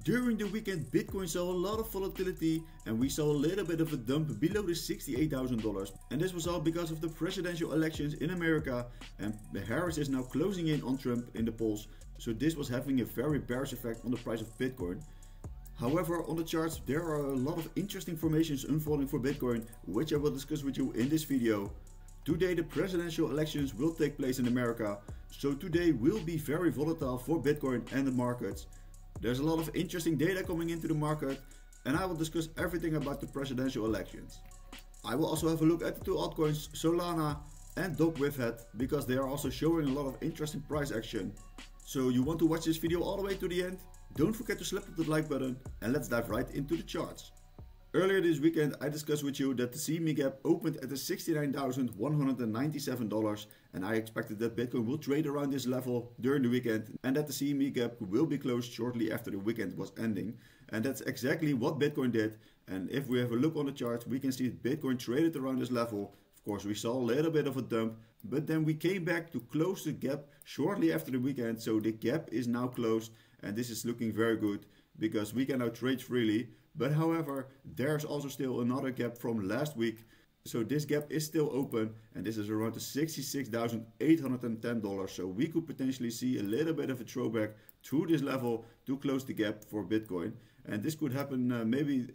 During the weekend, Bitcoin saw a lot of volatility and we saw a little bit of a dump below the $68,000. And this was all because of the presidential elections in America, and Harris is now closing in on Trump in the polls. So this was having a very bearish effect on the price of Bitcoin. However, on the charts there are a lot of interesting formations unfolding for Bitcoin, which I will discuss with you in this video. Today the presidential elections will take place in America, so today will be very volatile for Bitcoin and the markets. There's a lot of interesting data coming into the market, and I will discuss everything about the presidential elections. I will also have a look at the two altcoins Solana and Dogwifhat, because they are also showing a lot of interesting price action. So you want to watch this video all the way to the end? Don't forget to slap the like button and let's dive right into the charts. Earlier this weekend I discussed with you that the CME gap opened at the $69,197, and I expected that Bitcoin will trade around this level during the weekend and that the CME gap will be closed shortly after the weekend was ending. And that's exactly what Bitcoin did. And if we have a look on the chart, we can see that Bitcoin traded around this level. Of course we saw a little bit of a dump, but then we came back to close the gap shortly after the weekend. So the gap is now closed and this is looking very good because we can now trade freely. But however, there's also still another gap from last week. So this gap is still open and this is around the $66,810. So we could potentially see a little bit of a throwback to this level to close the gap for Bitcoin. And this could happen maybe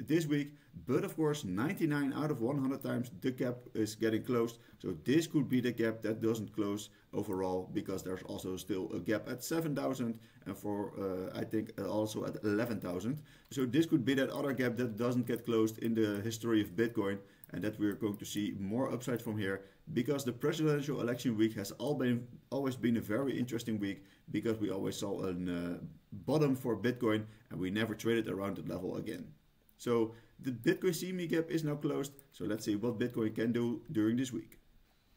this week. But of course, 99 out of 100 times the gap is getting closed. So this could be the gap that doesn't close overall, because there's also still a gap at 7,000 and for I think also at 11,000. So this could be that other gap that doesn't get closed in the history of Bitcoin, and that we're going to see more upside from here, because the presidential election week has always been a very interesting week, because we always saw a bottom for Bitcoin and we never traded around that level again. So the Bitcoin CME gap is now closed, so let's see what Bitcoin can do during this week.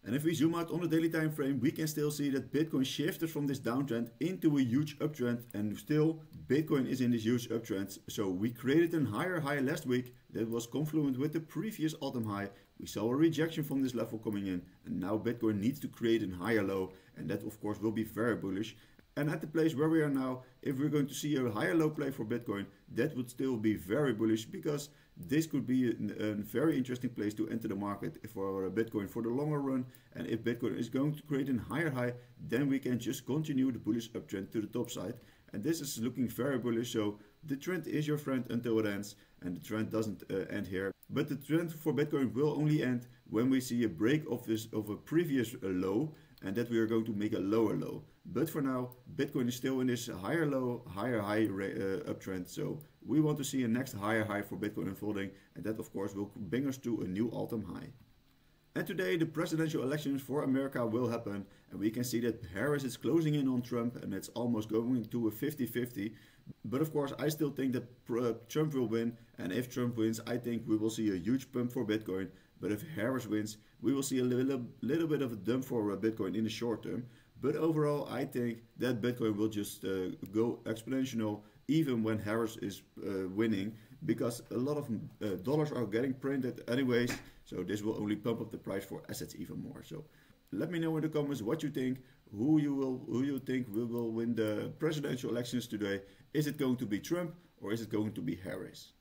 And if we zoom out on the daily time frame, we can still see that Bitcoin shifted from this downtrend into a huge uptrend, and still Bitcoin is in this huge uptrend. So we created a higher high last week that was confluent with the previous all-time high. We saw a rejection from this level coming in, and now Bitcoin needs to create a higher low, and that of course will be very bullish. And at the place where we are now, if we're going to see a higher low play for Bitcoin, that would still be very bullish, because this could be a very interesting place to enter the market for Bitcoin for the longer run. And if Bitcoin is going to create a higher high, then we can just continue the bullish uptrend to the top side. And this is looking very bullish, so the trend is your friend until it ends, and the trend doesn't end here. But the trend for Bitcoin will only end when we see a break of a previous low, and that we are going to make a lower low. But for now, Bitcoin is still in this higher low, higher high uptrend. So we want to see a next higher high for Bitcoin unfolding, and that of course will bring us to a new all-time high. And today the presidential elections for America will happen, and we can see that Harris is closing in on Trump, and it's almost going to a 50-50. But of course I still think that Trump will win, and if Trump wins, I think we will see a huge pump for Bitcoin. But if Harris wins, we will see a little bit of a dump for Bitcoin in the short term. But overall, I think that Bitcoin will just go exponential even when Harris is winning, because a lot of dollars are getting printed anyways. So this will only pump up the price for assets even more. So let me know in the comments what you think, who you think will win the presidential elections today. Is it going to be Trump or is it going to be Harris?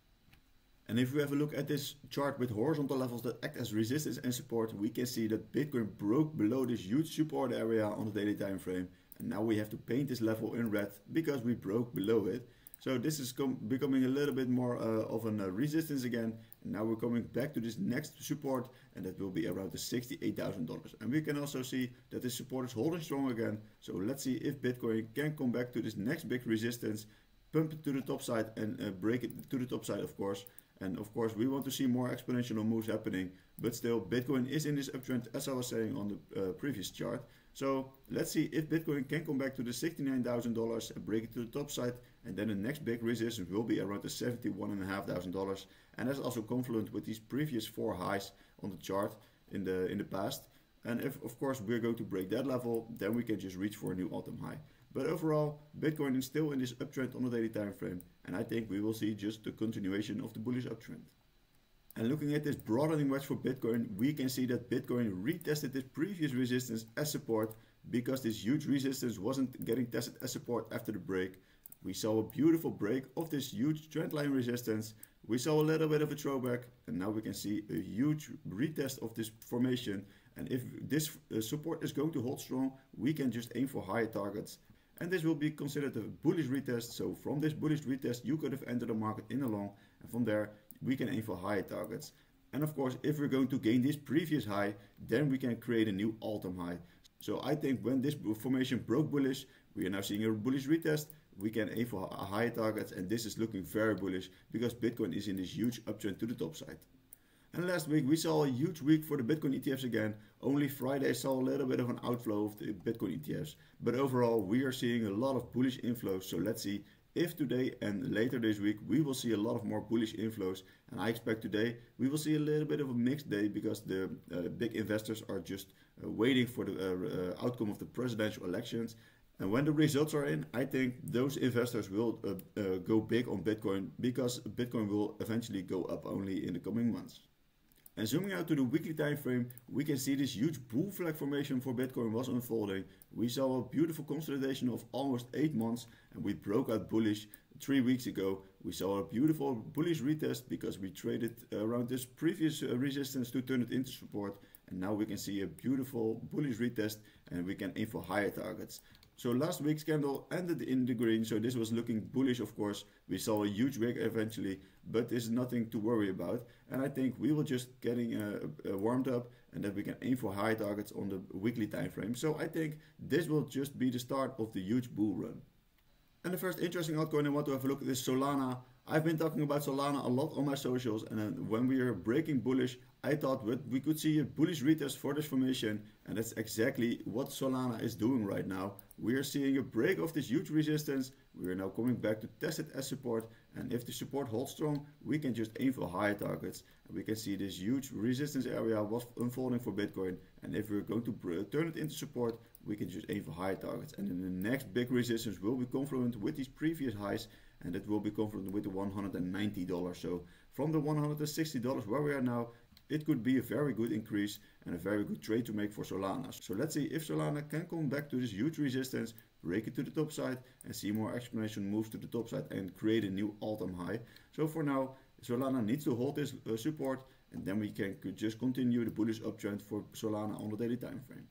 And if we have a look at this chart with horizontal levels that act as resistance and support, we can see that Bitcoin broke below this huge support area on the daily time frame. And now we have to paint this level in red because we broke below it. So this is becoming a little bit more of a resistance again. And now we're coming back to this next support, and that will be around the $68,000. And we can also see that this support is holding strong again. So let's see if Bitcoin can come back to this next big resistance, pump it to the top side and break it to the top side, of course. And of course we want to see more exponential moves happening, but still Bitcoin is in this uptrend, as I was saying on the previous chart. So let's see if Bitcoin can come back to the $69,000 and break it to the top side, and then the next big resistance will be around the $71,500, and that's also confluent with these previous 4 highs on the chart in the past. And if of course we're going to break that level, then we can just reach for a new all-time high. But overall, Bitcoin is still in this uptrend on the daily time frame, and I think we will see just the continuation of the bullish uptrend. And looking at this broadening wedge for Bitcoin, we can see that Bitcoin retested this previous resistance as support, because this huge resistance wasn't getting tested as support after the break. We saw a beautiful break of this huge trendline resistance. We saw a little bit of a throwback, and now we can see a huge retest of this formation. And if this support is going to hold strong, we can just aim for higher targets. And this will be considered a bullish retest. So from this bullish retest, you could have entered the market in a long, and from there we can aim for higher targets. And of course, if we're going to gain this previous high, then we can create a new all-time high. So I think when this formation broke bullish, we are now seeing a bullish retest. We can aim for higher targets, and this is looking very bullish because Bitcoin is in this huge uptrend to the top side. And last week we saw a huge week for the Bitcoin ETFs again. Only Friday saw a little bit of an outflow of the Bitcoin ETFs. But overall we are seeing a lot of bullish inflows. So let's see if today and later this week we will see a lot of more bullish inflows. And I expect today we will see a little bit of a mixed day because the big investors are just waiting for the outcome of the presidential elections. And when the results are in, I think those investors will go big on Bitcoin because Bitcoin will eventually go up only in the coming months. And zooming out to the weekly time frame, we can see this huge bull flag formation for Bitcoin was unfolding. We saw a beautiful consolidation of almost 8 months, and we broke out bullish 3 weeks ago. We saw a beautiful bullish retest because we traded around this previous resistance to turn it into support. And now we can see a beautiful bullish retest, and we can aim for higher targets. So last week's candle ended in the green, so this was looking bullish, of course. We saw a huge wick eventually, but this is nothing to worry about. And I think we will just getting warmed up, and that we can aim for high targets on the weekly time frame. So I think this will just be the start of the huge bull run. And the first interesting altcoin I want to have a look at is Solana. I've been talking about Solana a lot on my socials, and then when we are breaking bullish, I thought we could see a bullish retest for this formation, and that's exactly what Solana is doing right now. We are seeing a break of this huge resistance. We are now coming back to test it as support, and if the support holds strong, we can just aim for higher targets. And we can see this huge resistance area was unfolding for Bitcoin, and if we're going to turn it into support, we can just aim for higher targets. And then the next big resistance will be confluent with these previous highs, and it will be confluent with the $190. So from the $160 where we are now, it could be a very good increase and a very good trade to make for Solana. So let's see if Solana can come back to this huge resistance, break it to the top side, and see more explanation moves to the top side and create a new all-time high. So for now, Solana needs to hold this support, and then we can just continue the bullish uptrend for Solana on the daily time frame.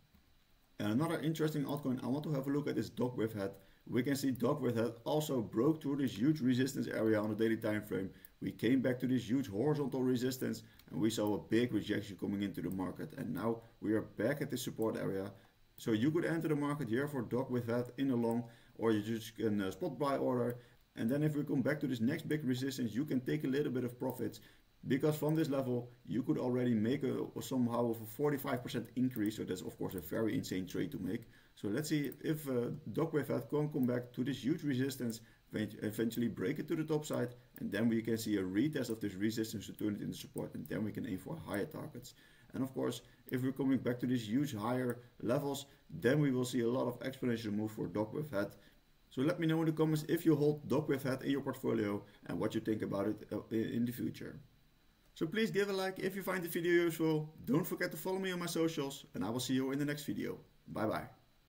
And another interesting altcoin I want to have a look at is Dogwifthead. We can see Dogwifthead also broke through this huge resistance area on the daily time frame. We came back to this huge horizontal resistance, and we saw a big rejection coming into the market, and now we are back at the support area. So you could enter the market here for Dogwifthead in a long, or you just can spot buy order, and then if we come back to this next big resistance, you can take a little bit of profits, because from this level you could already make somehow of a 45% increase. So that's of course a very insane trade to make. So let's see if Dogwifthead can come back to this huge resistance, eventually break it to the top side, and then we can see a retest of this resistance to turn it into support, and then we can aim for higher targets. And of course, if we're coming back to these huge higher levels, then we will see a lot of exponential move for Dogwifthead. So let me know in the comments if you hold Dogwifthead in your portfolio and what you think about it in the future. So please give a like if you find the video useful. Don't forget to follow me on my socials, and I will see you in the next video. Bye bye.